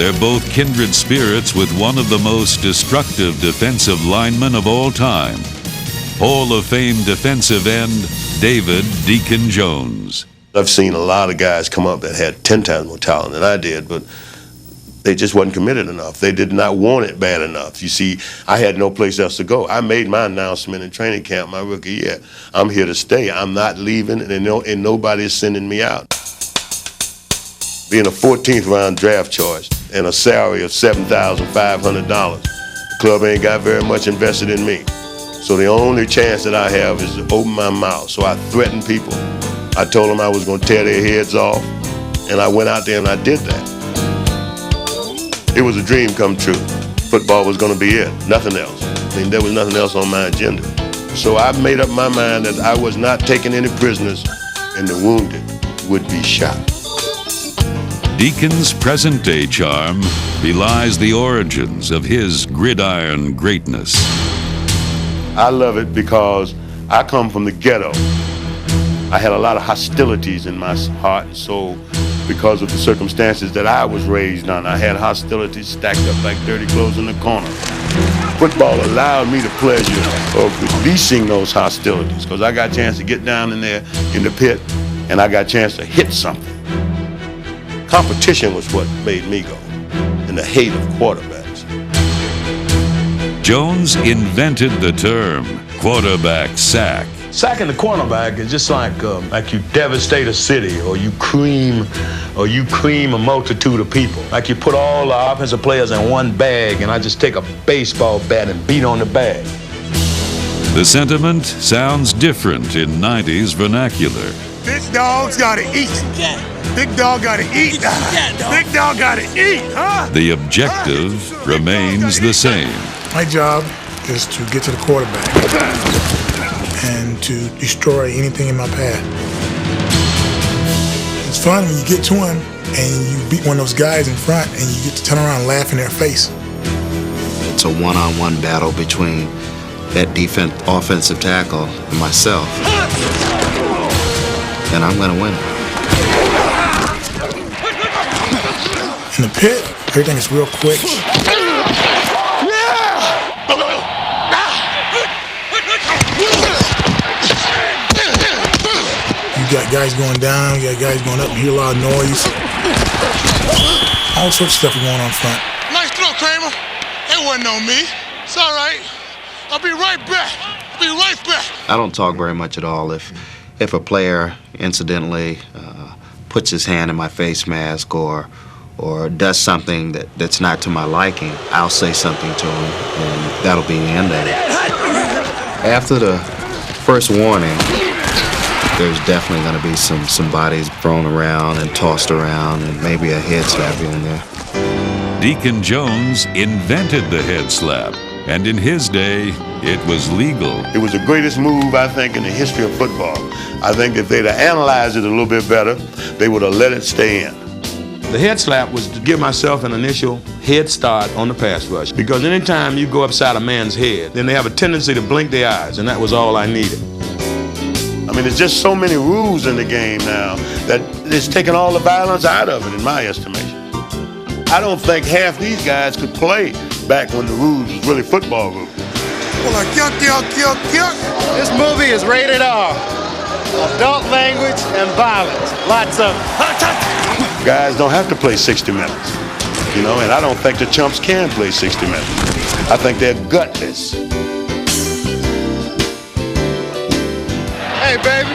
They're both kindred spirits with one of the most destructive defensive linemen of all time. Hall of Fame defensive end, David Deacon Jones. I've seen a lot of guys come up that had 10 times more talent than I did, but they just wasn't committed enough. They did not want it bad enough. You see, I had no place else to go. I made my announcement in training camp my rookie year. I'm here to stay. I'm not leaving, and nobody's sending me out. Being a 14th round draft choice and a salary of $7,500, the club ain't got very much invested in me. So the only chance that I have is to open my mouth. So I threatened people. I told them I was going to tear their heads off, and I went out there and I did that. It was a dream come true. Football was going to be it, nothing else. I mean, there was nothing else on my agenda. So I made up my mind that I was not taking any prisoners, and the wounded would be shot. Deacon's present-day charm belies the origins of his gridiron greatness. I love it because I come from the ghetto. I had a lot of hostilities in my heart and soul because of the circumstances that I was raised on. I had hostilities stacked up like dirty clothes in the corner. Football allowed me the pleasure of releasing those hostilities because I got a chance to get down in there in the pit and I got a chance to hit something. Competition was what made me go, and the hate of quarterbacks. Jones invented the term quarterback sack. Sacking the cornerback is just like you devastate a city, or you cream a multitude of people. Like you put all the offensive players in one bag, and I just take a baseball bat and beat on the bag. The sentiment sounds different in 90s vernacular. Big dog's gotta eat. Big dog gotta eat. Big dog gotta eat, huh? The objective remains the same. My job is to get to the quarterback and to destroy anything in my path. It's fun when you get to him and you beat one of those guys in front and you get to turn around and laugh in their face. It's a one-on-one battle between that offensive tackle and myself. And I'm gonna win. In the pit, everything is real quick. You got guys going down, you got guys going up, you hear a lot of noise. All sorts of stuff going on front. Nice throw, Kramer. It wasn't on me. It's all right. I'll be right back. I don't talk very much at all. If a player incidentally puts his hand in my face mask or does something that's not to my liking, I'll say something to him, and that'll be the end of it. After the first warning, there's definitely going to be some bodies thrown around and tossed around and maybe a head slap here and there. Deacon Jones invented the head slap, and in his day, it was legal. It was the greatest move, I think, in the history of football. I think if they'd have analyzed it a little bit better, they would have let it stay in. The head slap was to give myself an initial head start on the pass rush, because anytime you go upside a man's head, then they have a tendency to blink their eyes, and that was all I needed. I mean, there's just so many rules in the game now that it's taken all the violence out of it, in my estimation. I don't think half these guys could play back when the rules was really football rules. This movie is rated R. Adult language and violence. Lots of it. Guys don't have to play 60 minutes, you know, and I don't think the chumps can play 60 minutes. I think they're gutless. Hey, baby,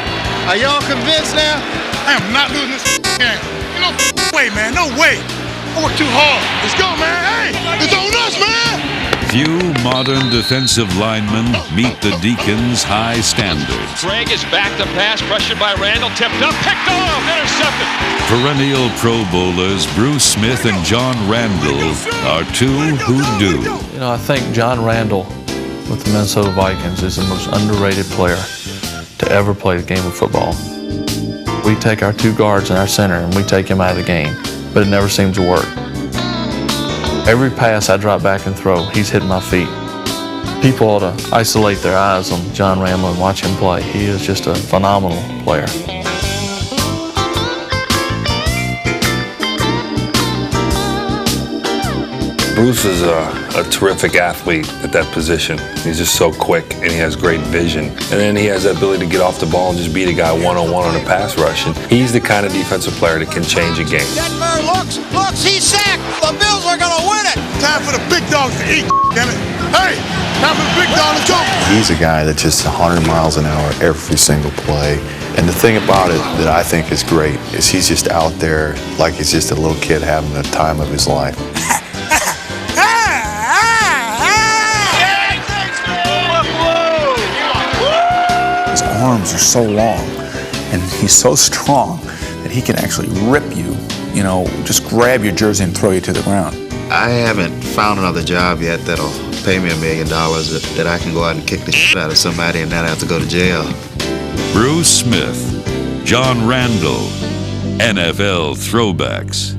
are y'all convinced now? I am not losing this game. No way, man. No way. I worked too hard. Let's go, man. Hey, it's on us, man. Few modern defensive linemen meet the Deacon's high standards. Craig is back to pass, pressured by Randall, tipped up, picked off, intercepted. Perennial Pro Bowlers Bruce Smith and John Randall are two who do. You know, I think John Randall with the Minnesota Vikings is the most underrated player to ever play the game of football. We take our two guards and our center and we take him out of the game, but it never seems to work. Every pass I drop back and throw, he's hitting my feet. People ought to isolate their eyes on John Randall and watch him play. He is just a phenomenal player. Bruce is a terrific athlete at that position. He's just so quick, and he has great vision. And then he has the ability to get off the ball and just beat a guy one-on-one on a pass rush. And he's the kind of defensive player that can change a game. Denver looks, he's sacked. The Bills are going to win it. Time for the big dogs to eat, damn it. Hey, time for the big dog to go. He's a guy that's just 100 miles an hour every single play. And the thing about it that I think is great is he's just out there like he's just a little kid having the time of his life. His arms are so long and he's so strong that he can actually rip you, you know, just grab your jersey and throw you to the ground. I haven't found another job yet that'll pay me $1 million that I can go out and kick the shit out of somebody and not have to go to jail. Bruce Smith, John Randall, NFL Throwbacks.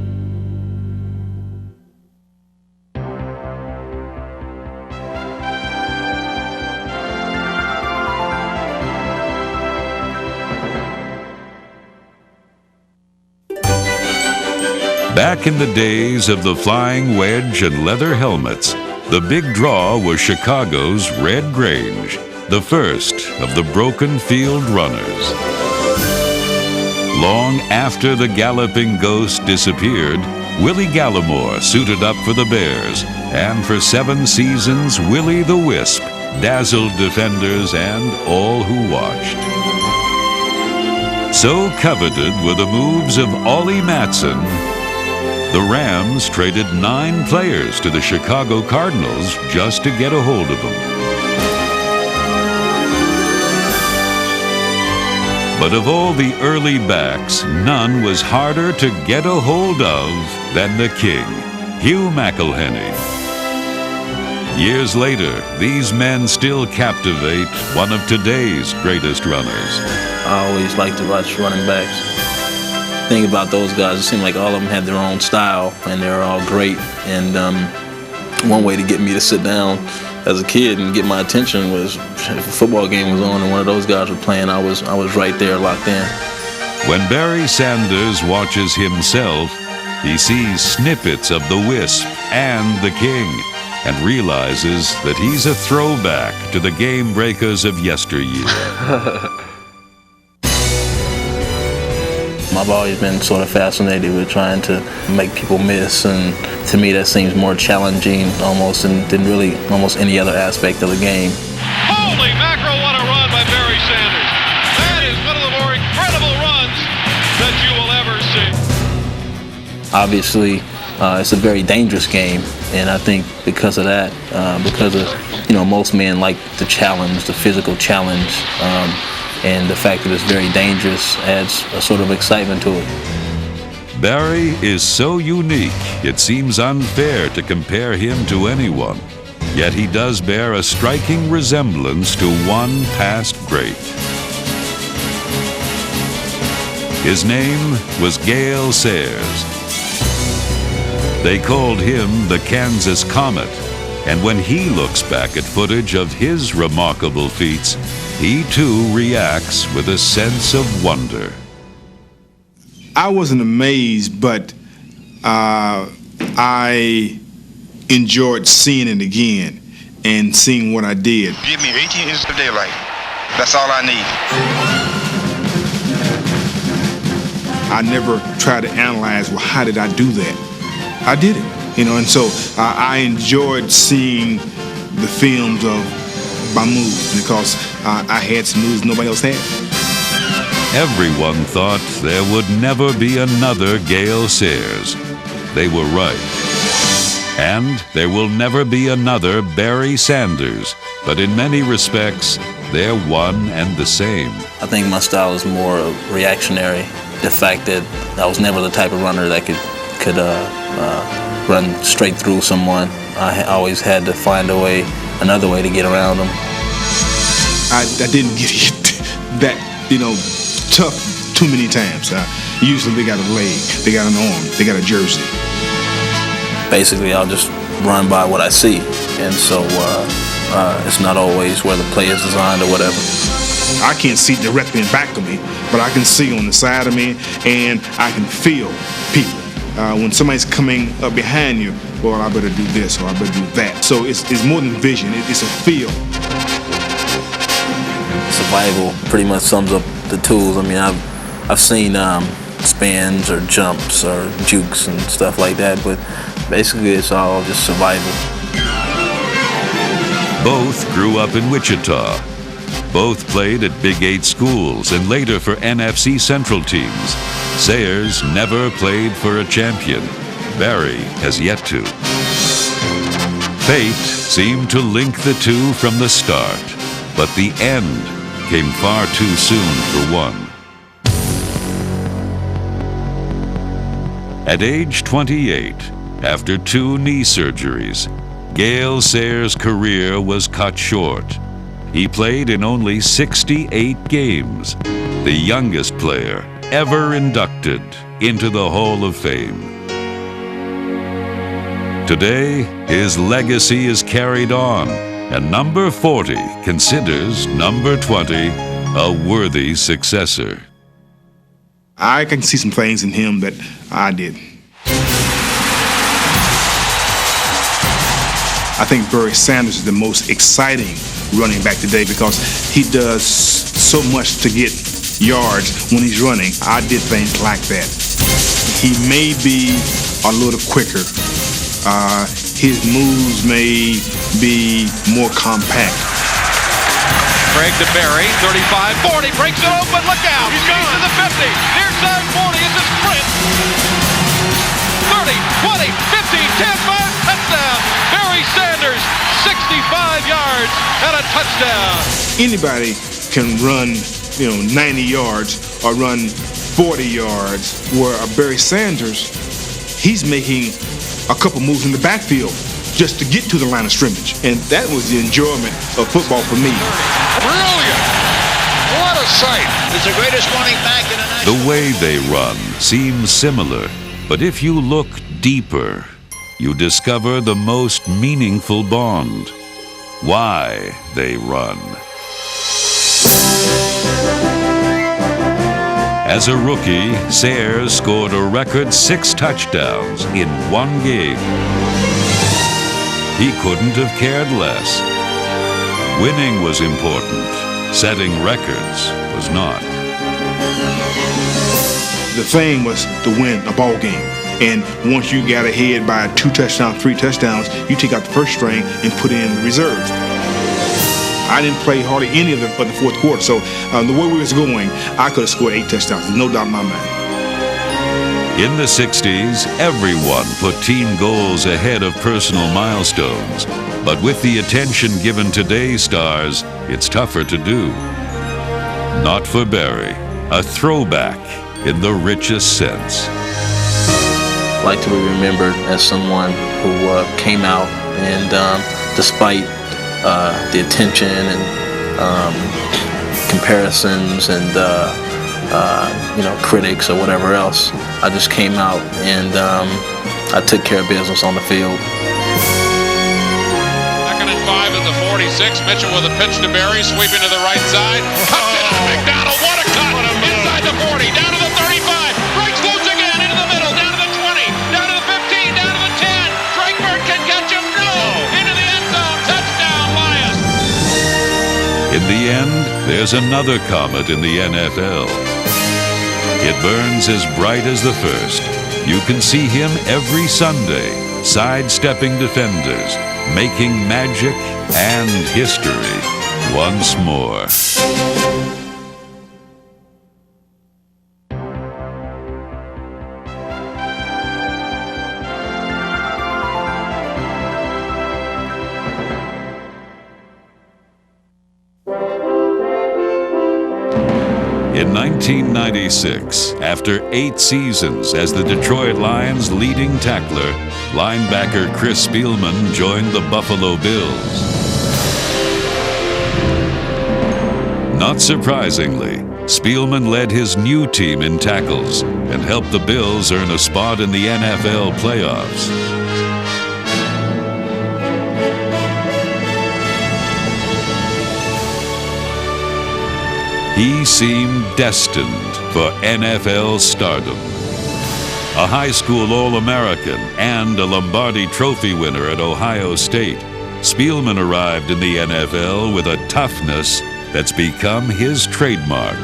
Back in the days of the flying wedge and leather helmets, the big draw was Chicago's Red Grange, the first of the broken field runners. Long after the galloping ghost disappeared, Willie Gallimore suited up for the Bears, and for 7 seasons, Willie the Wisp dazzled defenders and all who watched. So coveted were the moves of Ollie Matson, the Rams traded 9 players to the Chicago Cardinals just to get a hold of them. But of all the early backs, none was harder to get a hold of than the king, Hugh McElhenney. Years later, these men still captivate one of today's greatest runners. I always like to watch running backs. The thing about those guys, it seemed like all of them had their own style, and they were all great. And one way to get me to sit down as a kid and get my attention was if a football game was on and one of those guys were playing, I was right there locked in. When Barry Sanders watches himself, he sees snippets of the Wisp and the King and realizes that he's a throwback to the game breakers of yesteryear. I've always been sort of fascinated with trying to make people miss, and to me that seems more challenging almost than really almost any other aspect of the game. Holy mackerel, what a run by Barry Sanders. That is one of the more incredible runs that you will ever see. Obviously, it's a very dangerous game, and I think because of that, because of, you know, most men like the challenge, the physical challenge, and the fact that it's very dangerous adds a sort of excitement to it. Barry is so unique, it seems unfair to compare him to anyone. Yet he does bear a striking resemblance to one past great. His name was Gale Sayers. They called him the Kansas Comet, and when he looks back at footage of his remarkable feats, he too reacts with a sense of wonder. I wasn't amazed, but I enjoyed seeing it again and seeing what I did. Give me 18 inches of daylight. That's all I need. I never tried to analyze, well, how did I do that? I did it, you know, and so I enjoyed seeing the films of my moves because I had some moves nobody else had. Everyone thought there would never be another Gale Sayers. They were right. And there will never be another Barry Sanders, but in many respects, they're one and the same. I think my style is more reactionary. The fact that I was never the type of runner that could run straight through someone. I always had to find another way to get around them. I didn't get hit that, you know, tough too many times. Usually they got a leg, they got an arm, they got a jersey. Basically, I'll just run by what I see, and so it's not always where the play is designed or whatever. I can't see directly in back of me, but I can see on the side of me, and I can feel people. When somebody's coming up behind you, well, I better do this or I better do that. So it's more than vision, it's a feel. Survival pretty much sums up the tools. I mean, I've seen spins or jumps or jukes and stuff like that, but basically it's all just survival. Both grew up in Wichita. Both played at Big 8 schools and later for NFC Central teams. Sayers never played for a champion. Barry has yet to. Fate seemed to link the two from the start, but the end came far too soon for one. At age 28, after 2 knee surgeries, Gale Sayers' career was cut short. He played in only 68 games, the youngest player ever inducted into the Hall of Fame. Today, his legacy is carried on, and number 40 considers number 20 a worthy successor. I can see some things in him that I did. I think Barry Sanders is the most exciting running back today because he does so much to get yards when he's running. I did things like that. He may be a little quicker. His moves may be more compact. Craig to Barry, 35, 40, breaks it open, look out! He's going to the 50, near side 40, it's a sprint! 30, 20, 15, 10, 5, touchdown! Barry Sanders, 65 yards and a touchdown! Anybody can run, 90 yards or run 40 yards, where a Barry Sanders, he's making a couple moves in the backfield just to get to the line of scrimmage. And that was the enjoyment of football for me. Brilliant! What a sight! It's the greatest running back in the nation. The way they run seems similar, but if you look deeper, you discover the most meaningful bond. Why they run. As a rookie, Sayers scored a record 6 touchdowns in 1 game. He couldn't have cared less. Winning was important. Setting records was not. The thing was to win a ball game. And once you got ahead by 2 touchdowns, 3 touchdowns, you take out the first string and put in the reserves. I didn't play hardly any of the fourth quarter, so the way we was going, I could have scored 8 touchdowns, no doubt in my mind. In the 60s, everyone put team goals ahead of personal milestones. But with the attention given today's stars, it's tougher to do. Not for Barry, a throwback in the richest sense. I like to be remembered as someone who came out and despite the attention and comparisons and critics or whatever else, I just came out and I took care of business on the field. 2nd and 5 at the 46. Mitchell with a pitch to Barry, sweeping to the right side. Touchdown, McDonald! What a cut! Inside the 40, down to the 35. Breaks loose again into the middle, down to the 20, down to the 15, down to the 10. Drakeford can catch him. No! Into the end zone. Touchdown, Lions! In the end, there's another comet in the NFL. It burns as bright as the first. You can see him every Sunday, sidestepping defenders, making magic and history once more. In 1996, after 8 seasons as the Detroit Lions' leading tackler, linebacker Chris Spielman joined the Buffalo Bills. Not surprisingly, Spielman led his new team in tackles and helped the Bills earn a spot in the NFL playoffs. He seemed destined for NFL stardom. a high school All-American, and a Lombardi Trophy winner at Ohio State, Spielman arrived in the NFL with a toughness that's become his trademark.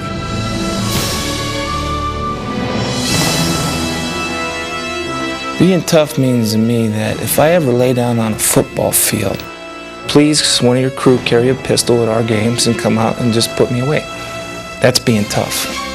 Being tough means to me that if I ever lay down on a football field, please, one of your crew carry a pistol at our games and come out and just put me away. That's being tough.